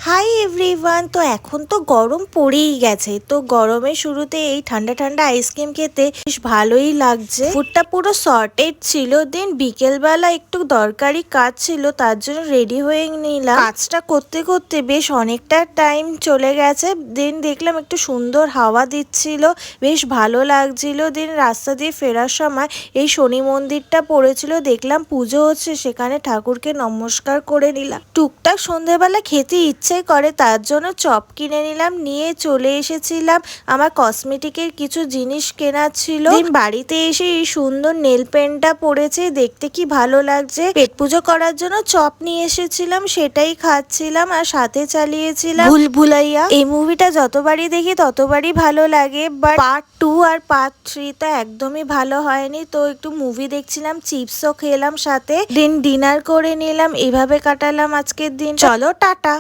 Hi everyone. তো এখন তো গরম পড়েই গেছে, তো গরমের শুরুতে এই ঠান্ডা ঠান্ডা আইসক্রিম খেতে বেশ ভালোই লাগছে। ফুডটা পুরো সর্টেড ছিল। দেন বিকেলবেলা একটু দরকারি কাজ ছিল, তার জন্য রেডি হয়ে নিলাম। কাজটা করতে করতে বেশ অনেকটা টাইম চলে গেছে। দেন দেখলাম একটু সুন্দর হাওয়া দিচ্ছিল, বেশ ভালো লাগছিল। দেন রাস্তা দিয়ে ফেরার সময় এই শনি মন্দিরটা পড়েছিল, দেখলাম পুজো হচ্ছে, সেখানে ঠাকুরকে নমস্কার করে নিলাম। টুকটাক সন্ধ্যেবেলা খেতে ইচ্ছে করে, তার জন্য চপ কিনে নিলাম, নিয়ে চলে এসেছিলাম। আমার কসমেটিকের কিছু জিনিস কেনা ছিল। বাড়িতে এসে এই সুন্দর নেল পেন্টটা পরেছে, দেখতে কি ভালো লাগছে। পেট পুজো করার জন্য চপ নিয়ে এসেছিলাম, সেটাই খাচ্ছিলাম আর সাথে চালিয়েছিলাম ভুলভুলাইয়া। এই মুভিটা যতবারই দেখি ততবারই ভালো লাগে, বাট পার্ট 2 আর পার্ট 3 টা একদমই ভালো হয়নি। তো একটু মুভি দেখছিলাম, চিপসও খেলাম সাথে, ডিনার করে নিলাম। এভাবে কাটালাম আজকের দিন। চলো টাটা।